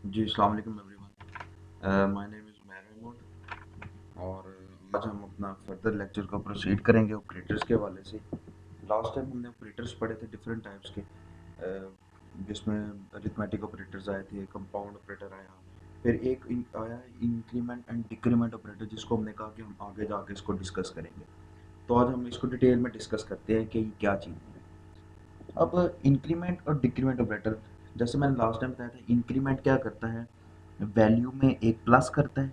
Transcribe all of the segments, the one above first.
जी, अस्सलाम वालेकुम everyone. My name is Mahmood और आज हम अपना फर्दर लेक्चर को प्रोसीड करेंगे ऑपरेटर्स के हवाले से। लास्ट टाइम हमने ऑपरेटर्स पढ़े थे डिफरेंट टाइप्स के, जिसमें अरिथमेटिक ऑपरेटर्स आए थे, कंपाउंड ऑपरेटर आया, फिर आया इंक्रीमेंट एंड डिक्रीमेंट ऑपरेटर, जिसको हमने कहा कि हम आगे जाके इसको डिस्कस करेंगे। तो आज हम इसको डिटेल में डिस्कस करते हैं कि ये क्या चीज़ है। अब इंक्रीमेंट और डिक्रीमेंट ऑपरेटर, जैसे मैंने लास्ट टाइम बताया था, इंक्रीमेंट क्या करता है, वैल्यू में एक प्लस करता है।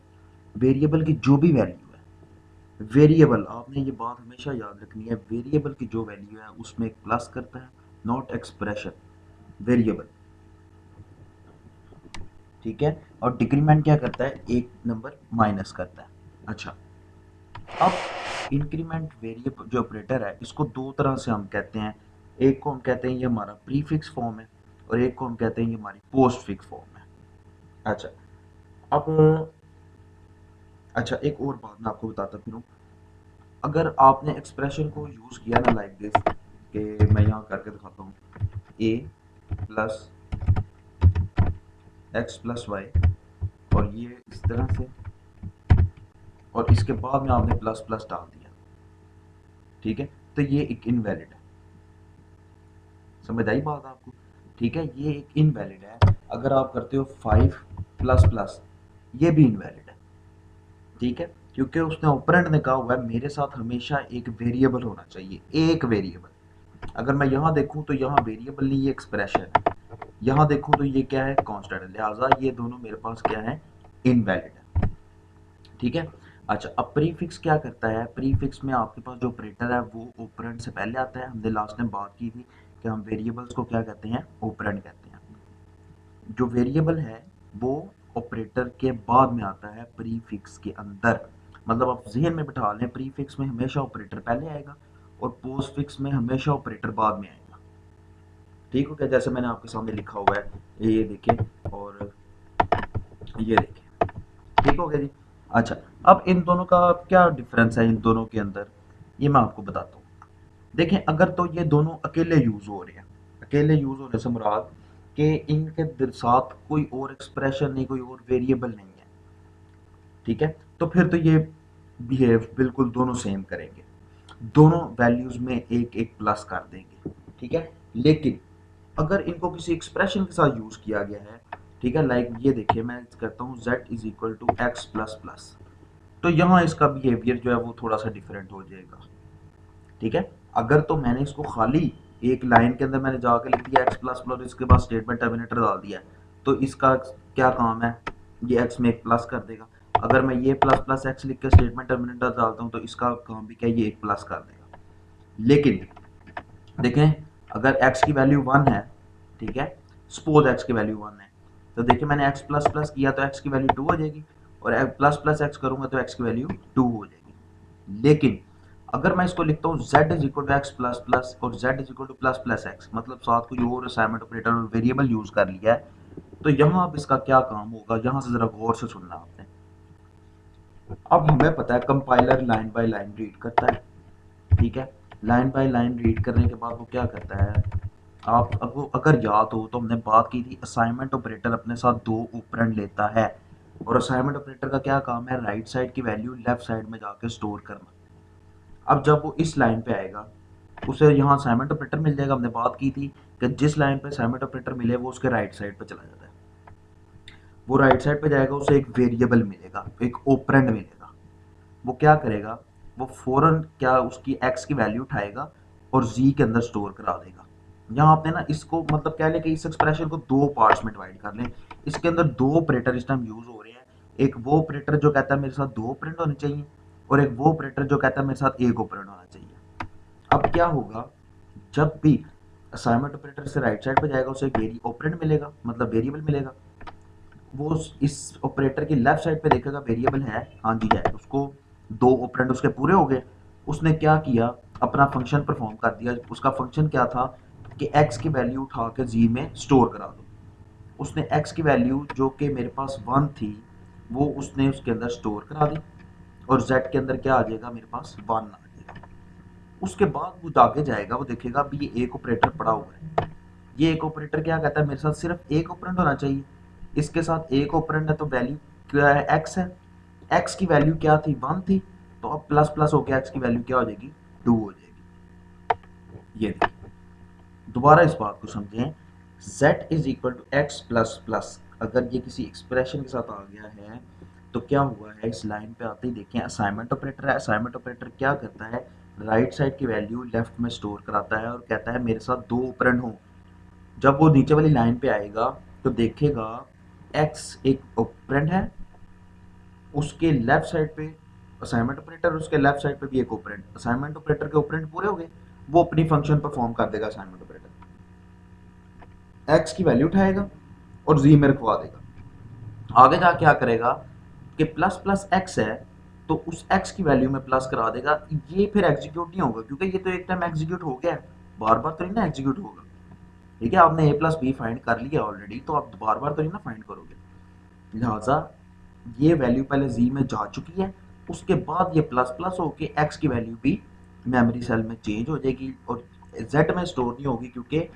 वेरिएबल की जो भी वैल्यू है, वेरिएबल, आपने ये बात हमेशा याद रखनी है, वेरिएबल की जो वैल्यू है उसमें एक प्लस करता है, नॉट एक्सप्रेशन, वेरिएबल। ठीक है। और डिक्रीमेंट क्या करता है, एक नंबर माइनस करता है। अच्छा, अब इंक्रीमेंट वेरिएबल जो ऑपरेटर है, इसको दो तरह से हम कहते हैं। एक को हम कहते हैं ये हमारा प्रीफिक्स फॉर्म है, और एक को हम कहते हैं ये हमारी पोस्ट फिक्स फॉर्म है। अच्छा, अब अच्छा, एक और बात मैं आपको बताता फिरूं। अगर आपने एक्सप्रेशन को यूज किया ना लाइक दिस, कि मैं यहाँ करके दिखाता हूँ, ए प्लस एक्स प्लस वाई, और ये इस तरह से, और इसके बाद में आपने प्लस प्लस डाल दिया, ठीक है, तो ये एक इनवैलिड है। समझ आई बात आपको? ठीक है, ये एक इनवैलिड है। अगर आप करते हो 5 प्लस प्लस, ये भी इनवैलिड है। ठीक है, क्योंकि उसने ऑपरेंड ने कहा हुआ है मेरे साथ हमेशा एक वेरिएबल होना चाहिए, एक वेरिएबल। अगर मैं यहाँ देखूँ तो यहाँ वेरिएबल नहीं, ये एक्सप्रेशन है। यहाँ देखूँ तो ये क्या है, कांस्टेंट है, लिहाजा ये दोनों मेरे पास क्या है, इनवैलिड है। ठीक है। अच्छा, अब प्रीफिक्स क्या करता है, प्रीफिक्स में आपके पास जो ऑपरेटर है वो ऑपरेंड से पहले आता है। हमने लास्ट टाइम बात की थी कि हम वेरिएबल्स को क्या कहते हैं, ऑपरेंड कहते हैं। जो वेरिएबल है वो ऑपरेटर के बाद में आता है प्रीफिक्स के अंदर। मतलब आप जहन में बिठा लें, प्रीफिक्स में हमेशा ऑपरेटर पहले आएगा और पोस्टफिक्स में हमेशा ऑपरेटर बाद में आएगा। ठीक हो गया? जैसे मैंने आपके सामने लिखा हुआ है, ये देखें और ये देखें। ठीक हो गया जी? अच्छा, अब इन दोनों का क्या डिफरेंस है इन दोनों के अंदर, ये मैं आपको बताता हूँ। देखें, अगर तो ये दोनों अकेले यूज हो रहे हैं, अकेले यूज होने से मुराद कि इनके साथ कोई और एक्सप्रेशन नहीं, कोई और वेरिएबल नहीं है, ठीक है, तो फिर तो ये बिहेव बिल्कुल दोनों सेम करेंगे, दोनों वैल्यूज में एक एक प्लस कर देंगे। ठीक है। लेकिन अगर इनको किसी एक्सप्रेशन के साथ यूज किया गया है, ठीक है, लाइक ये देखिए, मैं करता हूँ z is equal to x plus plus, तो यहाँ इसका बिहेवियर जो है वो थोड़ा सा डिफरेंट हो जाएगा। ठीक है। अगर तो मैंने इसको खाली एक लाइन के अंदर मैंने जाकर लिख दिया एक्स प्लस प्लस, इसके बाद स्टेटमेंट टर्मिनेटर डाल दिया, तो इसका क्या काम है, ये एक्स में एक प्लस कर देगा। अगर मैं ये प्लस प्लस एक्स लिख के स्टेटमेंट टर्मिनेटर डालता हूँ तो इसका काम भी क्या, ये एक प्लस कर देगा। लेकिन देखें, अगर x की वैल्यू 1 है, ठीक है, सपोज x की वैल्यू 1 है, तो देखिए मैंने x प्लस प्लस किया तो x की वैल्यू 2 हो जाएगी, और प्लस प्लस x करूंगा तो x की वैल्यू 2 हो जाएगी। लेकिन अगर मैं इसको लिखता हूँ z is equal to x plus plus और z is equal to plus plus x, मतलब साथ कोई और असाइनमेंट ऑपरेटर और वेरिएबल यूज कर लिया है, तो यहाँ अब इसका क्या काम होगा, यहाँ से जरा गौर से सुनना आपने। अब हमें पता है compiler line by line read करता है, ठीक है, लाइन बाय लाइन रीड करने के बाद वो क्या करता है, आप अब वो अगर याद हो तो हमने बात की थी, असाइनमेंट ऑपरेटर अपने साथ दो ऑपरेंड लेता है, और असाइनमेंट ऑपरेटर का क्या काम है, राइट साइड की वैल्यू लेफ्ट साइड में जाके स्टोर करना। अब जब वो इस लाइन पे आएगा, उसे यहाँ असाइनमेंट ऑपरेटर मिल जाएगा। हमने बात की थी कि जिस लाइन पे असाइनमेंट ऑपरेटर मिले वो उसके राइट साइड पे चला जाता है। वो राइट साइड पे जाएगा, उसे एक वेरिएबल मिलेगा, एक ऑपरेंड मिलेगा। वो क्या करेगा, वो फौरन क्या, उसकी एक्स की वैल्यू उठाएगा और जी के अंदर स्टोर करा देगा। यहाँ आपने ना इसको मतलब क्या लें कि इस एक्सप्रेशन को दो पार्ट्स में डिवाइड कर लें। इसके अंदर दो ऑपरेटर इस टाइम यूज हो रहे हैं। एक वो ऑपरेटर जो कहता है मेरे साथ दो ऑपरेंड होने चाहिए, और एक वो ऑपरेटर जो कहता है मेरे साथ एक ऑपरेंड होना चाहिए। अब क्या होगा, जब भी असाइनमेंट ऑपरेटर से राइट साइड पे जाएगा उसे एक ऑपरेंड मिलेगा, मतलब वेरिएबल मिलेगा। वो इस ऑपरेटर की लेफ्ट साइड पे देखेगा वेरिएबल है, हाँ जी है, उसको दो ऑपरेंड उसके पूरे हो गए। उसने क्या किया, अपना फंक्शन परफॉर्म कर दिया। उसका फंक्शन क्या था कि x की वैल्यू उठा के जी में स्टोर करा दो। उसने x की वैल्यू जो कि मेरे पास 1 थी, वो उसने उसके अंदर स्टोर करा दी, और z के अंदर क्या आ जाएगा, मेरे पास 1 आ जाएगा। उसके बाद वो आगे जाएगा, वो देखेगा अभी ये एक ऑपरेटर पड़ा हुआ है। ये एक ऑपरेटर क्या कहता है, मेरे साथ सिर्फ एक ऑपरेंड होना चाहिए, इसके साथ एक ऑपरेंड है तो वैल्यू क्या है, एक्स है। एक्स की वैल्यू क्या थी, 1 थी, तो अब प्लस प्लस होकर एक्स की वैल्यू क्या हो जाएगी, 2 हो जाएगी। ये देखिए दोबारा इस बात को समझें, z is equal to x plus plus, अगर ये किसी एक्सप्रेशन के साथ आ गया है तो क्या हुआ है, इस लाइन पे आते ही देखें असाइनमेंट ऑपरेटर है। असाइनमेंट ऑपरेटर क्या करता है, राइट साइड की वैल्यू लेफ्ट में स्टोर कराता है और कहता है मेरे साथ दो ऑपरेंड हो। जब वो नीचे वाली लाइन पे आएगा तो देखेगा x एक ऑपरेंड है, उसके लेफ्ट साइड पे असाइनमेंट ऑपरेटर, उसके लेफ्ट साइड पे भी एक ऑपरेंड। असाइनमेंट ऑपरेटर के ऑपरेंड पूरे हो गए, वो अपनी फंक्शन परफॉर्म कर देगा। असाइनमेंट ऑपरेटर x की वैल्यू उठाएगा और z में रखवा देगा। आगे जा क्या करेगा कि प्लस प्लस x है तो उस x की वैल्यू में प्लस करा देगा। ये फिर एग्जीक्यूट नहीं होगा क्योंकि ये तो एक टाइम एग्जीक्यूट हो गया है, बार बार तो नहीं ना एग्जीक्यूट होगा। ठीक है, आपने a प्लस बी फाइंड कर लिया ऑलरेडी, तो आप बार बार तो नहीं ना फाइंड करोगे। लिहाजा ये वैल्यू पहले z में जा चुकी है, उसके बाद ये प्लस प्लस होके x की वैल्यू भी मेमोरी सेल में चेंज हो जाएगी और z में स्टोर नहीं होगी क्योंकि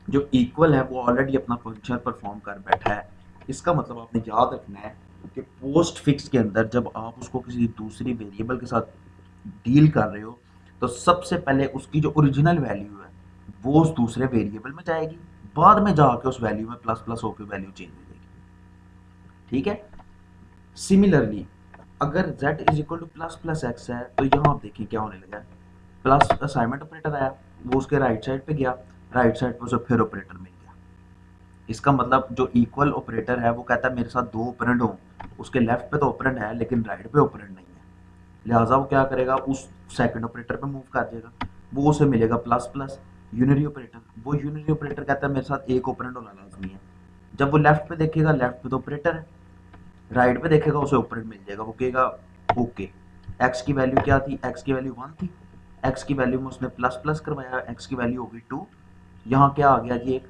जो इक्वल है वो ऑलरेडी अपना फंक्शन परफॉर्म कर बैठा है। इसका मतलब आपने याद रखना है कि पोस्ट फिक्स के अंदर जब आप उसको किसी दूसरी वेरिएबल के साथ डील कर रहे हो तो सबसे पहले उसकी जो ओरिजिनल वैल्यू है वो उस दूसरे वेरिएबल में जाएगी, बाद में जाके उस वैल्यू में प्लस प्लस होकर वैल्यू चेंज हो जाएगी। ठीक है, सिमिलरली अगर z is equal to plus plus x है तो यहाँ आप देखिए क्या होने लगा है, प्लस असाइनमेंट ऑपरेटर आया, वो उसके राइट साइड पे गया, राइट साइड पे उसे फिर ऑपरेटर मिल गया। इसका मतलब जो इक्वल ऑपरेटर है वो कहता है मेरे साथ दो ऑपरेंड हो, उसके लेफ्ट पे तो ऑपरेंड है लेकिन राइट पे ऑपरेंड नहीं है। लिहाजा वो क्या करेगा, उस सेकंड ऑपरेटर पे मूव कर जाएगा, वो उसे मिलेगा प्लस प्लस यूनरी ऑपरेटर। वो यूनरी ऑपरेटर कहता है मेरे साथ एक ऑपरेंड होना लाजमी है। जब वो लेफ्ट पे देखेगा लेफ्ट पे तो ऑपरेटर है, राइट पे देखेगा उसे ऑपरेंड मिल जाएगा, वो कहेगा ओके। एक्स की वैल्यू क्या थी, एक्स की वैल्यू 1 थी, एक्स की वैल्यू में उसने प्लस प्लस करवाया, एक्स की वैल्यू हो गई 2। यहाँ क्या आ गया जी, एक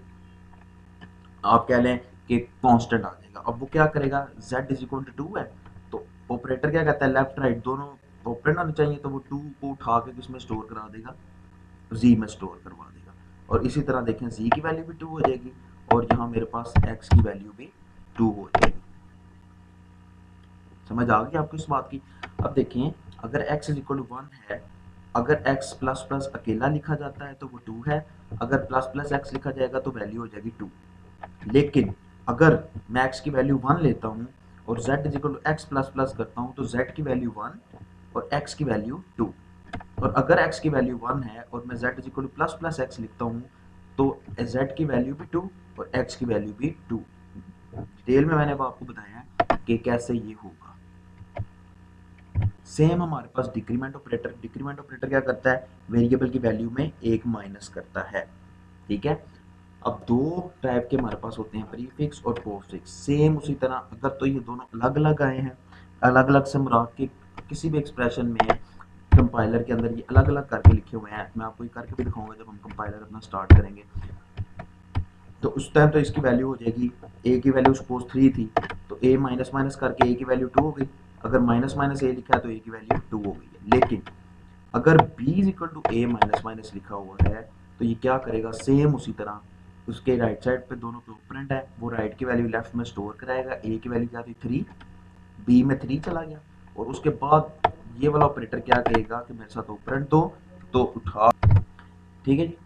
आप कह लें कि कांस्टेंट आ जाएगा। अब वो क्या करेगा, z इज इक्वल टू 2 है तो ऑपरेटर क्या कहता है, लेफ्ट राइट दोनों ऑपरेंड होने चाहिए, तो वो 2 को उठा के किसमें स्टोर करा देगा, z में स्टोर करवा देगा। और इसी तरह देखें z की वैल्यू भी 2 हो जाएगी और यहाँ मेरे पास x की वैल्यू भी 2 हो जाएगी। समझ आ गई आपको इस बात की। अब देखें अगर x इज इक्वल टू 1 है, अगर x प्लस प्लस अकेला लिखा जाता है तो वो 2 है, अगर प्लस प्लस x लिखा जाएगा तो वैल्यू हो जाएगी 2। लेकिन अगर मैं x की वैल्यू 1 लेता हूँ और z is equal to x plus plus करता हूँ तो z की वैल्यू 1 और x की वैल्यू 2। और अगर x की वैल्यू 1 है और मैं z is equal to plus plus x लिखता हूँ तो z की वैल्यू भी 2 और x की वैल्यू भी 2। डिटेल में मैंने अब आपको बताया कि कैसे ये होगा। सेम हमारे पास डिक्रीमेंट ऑपरेटर, डिक्रीमेंट ऑपरेटर क्या करता है, वेरिएबल की वैल्यू में एक माइनस करता है। ठीक है, अब दो टाइप के हमारे पास होते हैं, प्रीफिक्स और पोस्टफिक्स। सेम उसी तरह अगर तो ये दोनों अलग अलग आए हैं, अलग अलग से मुराद के किसी भी एक्सप्रेशन में कंपाइलर के अंदर ये अलग अलग करके लिखे हुए हैं, मैं आपको ये करके भी दिखाऊंगा जब हम कंपाइलर अपना स्टार्ट करेंगे। तो उस टाइम तो इसकी वैल्यू हो जाएगी, ए की वैल्यू सपोज 3 थी तो ए माइनस माइनस करके ए की वैल्यू 2 हो गई, अगर माइनस माइनस ए लिखा है तो ए की वैल्यू 2 हो गई है। लेकिन अगर b is equal to a minus minus लिखा हुआ है तो ये क्या करेगा, सेम उसी तरह उसके राइट साइड पे दोनों पे ऑपरेंड है, वो राइट की वैल्यू लेफ्ट में स्टोर कराएगा। ए की वैल्यू क्या थी 3, बी में 3 चला गया और उसके बाद ये वाला ऑपरेटर क्या कहेगा कि मेरे साथ ऑपरेंड दो तो उठा। ठीक है जी,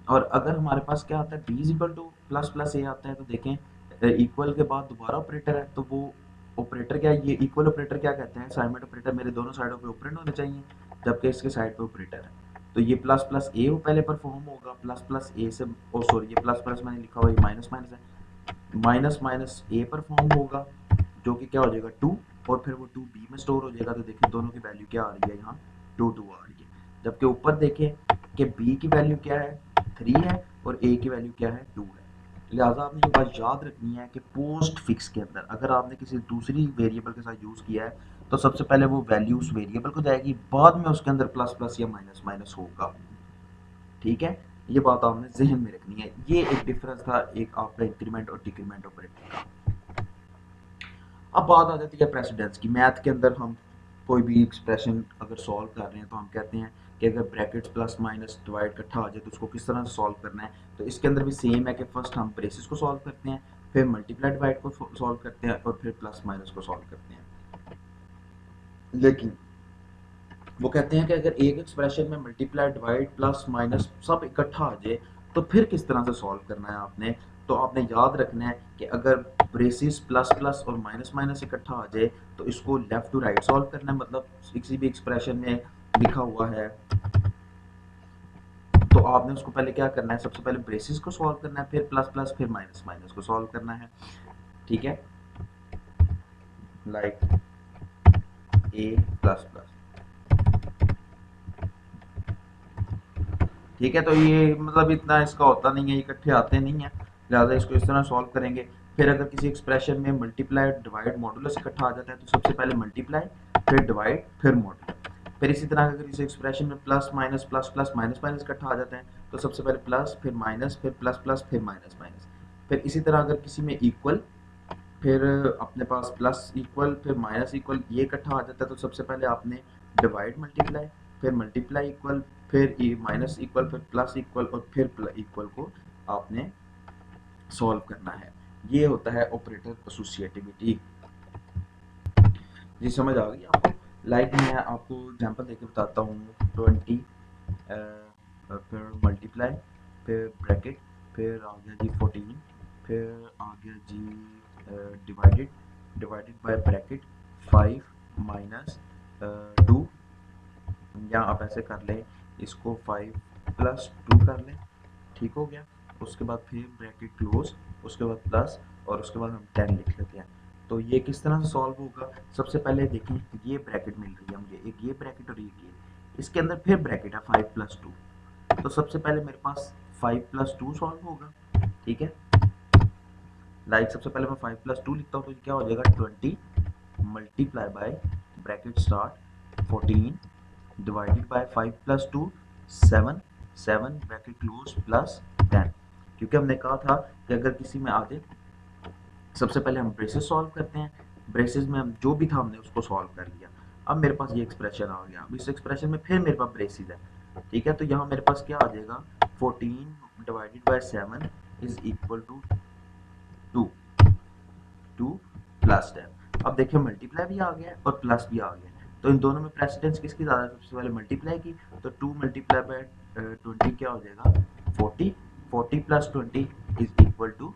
और अगर हमारे पास क्या आता है b is equal to plus plus a आता है तो देखें इक्वल के बाद दोबारा ऑपरेटर है तो वो ऑपरेटर क्या है, ये इक्वल ऑपरेटर क्या कहते हैं, असाइनमेंट ऑपरेटर मेरे दोनों साइडों पे ऑपरेंड होने चाहिए, जबकि इसके साइड पे ऑपरेटर है तो ये प्लस प्लस ए पहले परफॉर्म होगा, प्लस प्लस ए से ओ सॉरी ये प्लस प्लस मैंने लिखा हुआ है माइनस माइनस है, माइनस माइनस ए परफॉर्म होगा जो कि क्या हो जाएगा 2 और फिर वो 2 बी में स्टोर हो जाएगा। तो देखें दोनों की वैल्यू क्या आ रही है, यहाँ 2 2 आ रही है, जबकि ऊपर देखें कि बी की वैल्यू क्या है 3 है और ए की वैल्यू क्या है 2 है। लिहाजा आपने ये बात याद रखनी है कि पोस्ट फिक्स के अंदर अगर आपने किसी दूसरी वेरिएबल के साथ यूज़ किया है तो सबसे पहले वो वैल्यू उस वेरिएबल को जाएगी, बाद में उसके अंदर प्लस प्लस या माइनस माइनस होगा। ठीक है, ये बात आपने जहन में रखनी है। ये एक डिफरेंस था एक आपका इंक्रीमेंट और डिक्रीमेंट ऑपरेटर का। अब बात आ जाती है प्रेसिडेंस की। मैथ के अंदर हम कोई भी एक्सप्रेशन अगर सॉल्व कर रहे हैं तो हम कहते हैं कि अगर ब्रैकेट्स प्लस माइनस डिवाइड इकट्ठा आ जाए तो उसको किस तरह से सॉल्व करना है। तो इसके अंदर भी सेम है कि फर्स्ट हम ब्रेसेस को सॉल्व करते हैं, फिर मल्टीप्लाई डिवाइड को सॉल्व करते हैं और फिर प्लस माइनस को सॉल्व करते हैं। लेकिन वो कहते हैं कि अगर एक एक्सप्रेशन में मल्टीप्लाई डिवाइड प्लस माइनस सब इकट्ठा आ जाए तो फिर किस तरह से सॉल्व करना है आपने। तो आपने याद रखना है कि अगर ब्रेसिस प्लस प्लस और माइनस माइनस इकट्ठा आ जाए तो इसको लेफ्ट टू राइट सॉल्व करना है। मतलब किसी भी एक्सप्रेशन में लिखा हुआ है तो आपने उसको पहले क्या करना है, सबसे पहले ब्रेसिस को सॉल्व करना है, फिर प्लस प्लस, फिर माइनस माइनस को सॉल्व करना है। ठीक है, लाइक ए प्लस प्लस। ठीक है, तो ये मतलब इतना इसका होता नहीं है, इकट्ठे आते नहीं है, लिहाजा इसको इस तरह सॉल्व करेंगे। फिर अगर किसी एक्सप्रेशन में मल्टीप्लाई डिवाइड मॉडुलस इकट्ठा आ जाता है तो सबसे पहले मल्टीप्लाई, फिर डिवाइड, फिर मॉडुलस। फिर इसी तरह अगर इस एक्सप्रेशन में plus minus plus plus minus minus इकट्ठा आ जाता है तो सबसे पहले प्लस, फिर माइनस, फिर प्लस प्लस, फिर माइनस माइनस। फिर इसी तरह अगर किसी में इक्वल, फिर अपने पास प्लस इक्वल, फिर माइनस इक्वल, ये इकट्ठा आ जाता है तो सबसे पहले आपने डिवाइड मल्टीप्लाई, फिर मल्टीप्लाई इक्वल, फिर माइनस इक्वल, फिर प्लस इक्वल और फिर इक्वल को आपने सॉल्व करना है। ये होता है ऑपरेटर एसोसिएटिविटी। जी समझ आ गई आपको। लाइक मैं आपको एग्जांपल देके बताता हूँ। 20 फिर मल्टीप्लाई, फिर ब्रैकेट, फिर आ गया जी 14, फिर आ गया g divided, divided by bracket 5 minus 2, या आप ऐसे कर लें इसको 5 प्लस 2 कर लें। ठीक हो गया। उसके बाद फिर ब्रैकेट क्लोज, उसके बाद प्लस और उसके बाद हम 10 लिख लेते हैं। तो ये किस तरह से सॉल्व होगा, सबसे पहले देखें ये ब्रैकेट मिल रही है मुझे, एक ये ब्रैकेट और एक ये, इसके अंदर फिर ब्रैकेट है 5 प्लस 2। तो सबसे पहले मेरे पास 5 प्लस 2 सॉल्व होगा। ठीक है, लाइक सबसे पहले मैं 5 प्लस 2 लिखता हूँ तो क्या हो जाएगा 20 multiply by bracket start 14 divided bye 5 plus 2 7, 7 bracket close plus 10। क्योंकि हमने कहा था कि अगर किसी में आ जाए सबसे पहले हम ब्रेसेस सॉल्व करते हैं, ब्रेसेस में हम जो भी था हमने उसको सॉल्व कर लिया। अब मेरे पास ये एक्सप्रेशन आ गया, अब इस एक्सप्रेशन में फिर मेरे पास ब्रेसेस है। ठीक है, तो यहाँ मेरे पास क्या आ जाएगा 14 divided by 7 is equal to 2, 2 plus 10। अब देखिए मल्टीप्लाई भी आ गया और प्लस भी आ गया, तो इन दोनों में प्रेसिडेंस किसकी ज़्यादा है, सबसे पहले मल्टीप्लाई की। तो 2 मल्टीप्लाई बाय 20 क्या हो जाएगा 40, 40 प्लस 20 इज इक्वल टू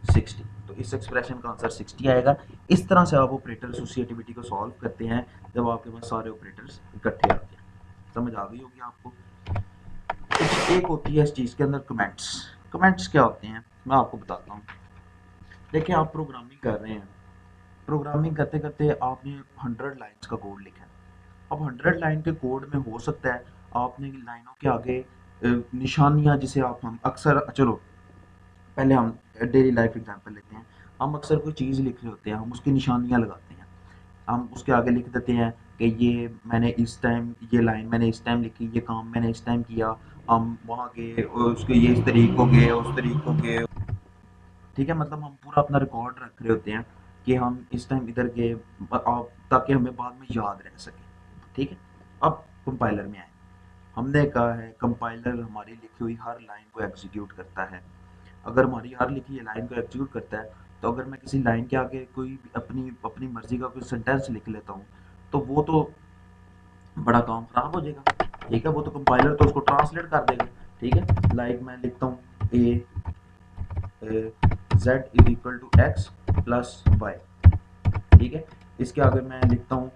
60। तो इस एक्सप्रेशन का आंसर 60 आएगा। इस तरह से आप ऑपरेटर एसोसिएटिविटी को सॉल्व करते हैं जब आपके पास सारे ऑपरेटर्स इकट्ठे आते हैं। समझ आ गई होगी आपको। एक होती है इस चीज़ के अंदर कमेंट्स। कमेंट्स क्या होते हैं मैं आपको बताता हूँ। देखिए आप प्रोग्रामिंग कर रहे हैं, प्रोग्रामिंग करते करते आपने 100 लाइन्स का कोड लिखा है। अब 100 लाइन के कोड में हो सकता है आपने लाइनों के आगे निशानियां, जिसे आप हम अक्सर, चलो पहले हम डेली लाइफ एग्जांपल लेते हैं। हम अक्सर कोई चीज़ लिख रहे होते हैं, हम उसकी निशानियां लगाते हैं, हम उसके आगे लिख देते हैं कि ये मैंने इस टाइम, ये लाइन मैंने इस टाइम लिखी, ये काम मैंने इस टाइम किया, हम वहाँ गए और उसके ये इस तरीक को गए, उस तरीक को गए। ठीक है, मतलब हम पूरा अपना रिकॉर्ड रख रहे होते हैं कि हम इस टाइम इधर गए, ताकि हमें बाद में याद रह सके। ठीक है, अब कंपाइलर में आए, हमने कहा है कंपाइलर हमारी लिखी हुई हर लाइन को एग्जीक्यूट करता है। अगर हमारी हर लिखी हुई लाइन को एग्जीक्यूट करता है तो अगर मैं किसी लाइन के आगे कोई अपनी अपनी मर्जी का कोई सेंटेंस लिख लेता हूँ तो वो तो बड़ा काम खराब हो जाएगा। ठीक है, वो तो कंपाइलर तो उसको ट्रांसलेट कर देगा। ठीक है, लाइक मैं लिखता हूँ a z is equal to x plus y. ठीक है, इसके आगे मैं लिखता हूँ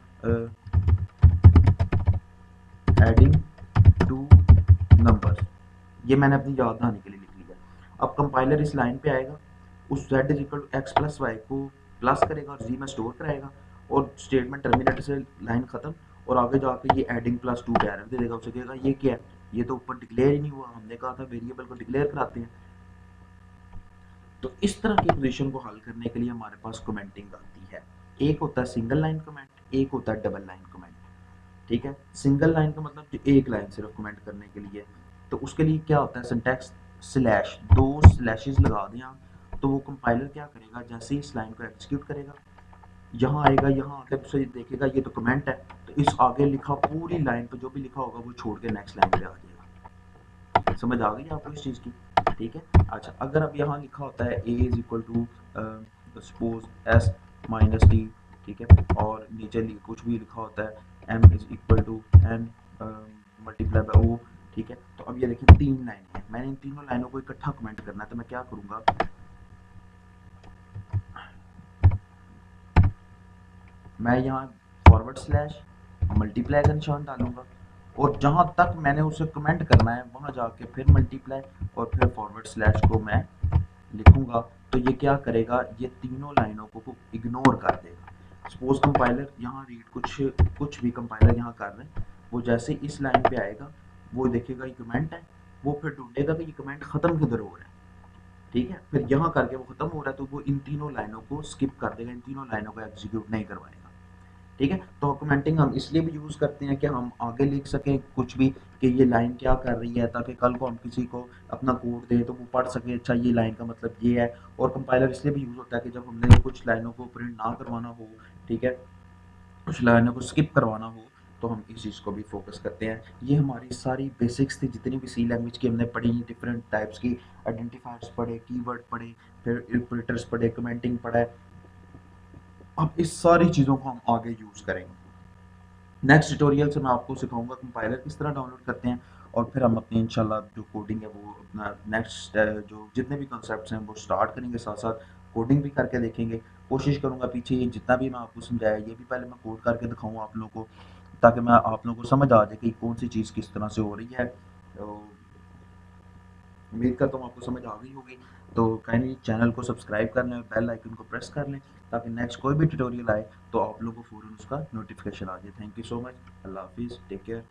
एडिंग टू नंबर्स, ये मैंने अपनी याद दहानी के लिए लिख लिया। अब कंपाइलर इस लाइन पे आएगा, उस z is equal to x plus y को प्लस करेगा और z में स्टोर कराएगा और स्टेटमेंट टर्मिनेटर से लाइन खत्म, और आगे जाके ये एडिंग प्लस 2 एरर दे देगा। उसे कहेगा ये क्या है, ये तो ऊपर डिक्लेयर ही नहीं हुआ, हमने कहा था वेरिएबल को डिक्लेयर कराते हैं। तो इस तरह की पोजीशन को हल करने के लिए हमारे पास कमेंटिंग आती है। एक होता है सिंगल लाइन कमेंट, एक होता है डबल लाइन कमेंट। ठीक है, सिंगल लाइन का मतलब जो एक लाइन सिर्फ कमेंट करने के लिए, तो उसके लिए क्या होता है सिंटैक्स स्लैश, 2 स्लैशेस लगा दें आप, तो वो कंपाइलर क्या करेगा, जैसे ही इस लाइन को एग्जीक्यूट करेगा, यहाँ आएगा, यहाँ आके उसे देखेगा ये तो कमेंट है, तो इस आगे लिखा पूरी लाइन पर जो भी लिखा होगा वो छोड़ के नेक्स्ट लाइन पे आ जाएगा। समझ आ गई आपको इस चीज़ की। ठीक है। अच्छा, अगर अब यहाँ लिखा होता है a is equal to suppose s minus d, ठीक है, और नीचे कुछ भी लिखा होता है m is equal to n multiply by o, ठीक है। तो अब ये देखिए 3 लाइनें हैं, मैंने इन तीनों लाइनों को इकट्ठा कमेंट करना है, तो मैं क्या करूँगा, मैं यहाँ फॉरवर्ड स्लैश मल्टीप्लाई का निशान डालूंगा, और जहाँ तक मैंने उसे कमेंट करना है वहाँ जाके फिर मल्टीप्लाई और फिर फॉरवर्ड स्लैश को मैं लिखूंगा। तो ये क्या करेगा, ये तीनों लाइनों को इग्नोर कर देगा। सपोज कंपाइलर यहाँ रीड कुछ भी कंपाइलर यहाँ कर रहे हैं, वो जैसे इस लाइन पे आएगा वो देखेगा ये कमेंट है, वो फिर ढूंढेगा कि ये कमेंट खत्म किधर हो रहा है, ठीक है, फिर यहाँ करके वो खत्म हो रहा है तो वो इन तीनों लाइनों को स्किप कर देगा, इन तीनों लाइनों को एग्जीक्यूट नहीं करवाएगा, ठीक है। तो कमेंटिंग हम इसलिए भी यूज़ करते हैं कि हम आगे लिख सकें कुछ भी कि ये लाइन क्या कर रही है, ताकि कल को हम किसी को अपना कोड दें तो वो पढ़ सके, अच्छा ये लाइन का मतलब ये है। और कंपाइलर इसलिए भी यूज़ होता है कि जब हमने कुछ लाइनों को प्रिंट ना करवाना हो, ठीक है, कुछ लाइनों को स्किप करवाना हो, तो हम इस चीज़ को भी फोकस करते हैं। ये हमारी सारी बेसिक्स थी, जितनी भी सी लैंग्वेज की हमने पढ़ी, डिफरेंट टाइप्स की आइडेंटिफायर्स पढ़े, कीवर्ड पढ़े, फिर इंटरप्रेटर्स पढ़े, कमेंटिंग पढ़ा है। अब इस सारी चीज़ों को हम आगे यूज़ करेंगे। नेक्स्ट ट्यूटोरियल से मैं आपको सिखाऊंगा कंपाइलर किस तरह डाउनलोड करते हैं, और फिर हम अपनी इंशाल्लाह जो कोडिंग है वो अपना नेक्स्ट जो जितने भी कॉन्सेप्ट्स हैं वो स्टार्ट करेंगे, साथ साथ कोडिंग भी करके देखेंगे। कोशिश करूंगा पीछे ये जितना भी मैं आपको समझाया ये भी पहले मैं कोड करके दिखाऊँ आप लोगों को, ताकि मैं आप लोगों को समझ आ जाए कि कौन सी चीज़ किस तरह से हो रही है। तो उम्मीद करता हूँ आपको समझ आ गई होगी। तो काइंडली चैनल को सब्सक्राइब कर लें, बेल आइकन को प्रेस कर लें, ताकि नेक्स्ट कोई भी ट्यूटोरियल आए तो आप लोगों को फ़ौरन उसका नोटिफिकेशन आ जाए। Thank you so much. अल्लाह हाफिज़, टेक केयर।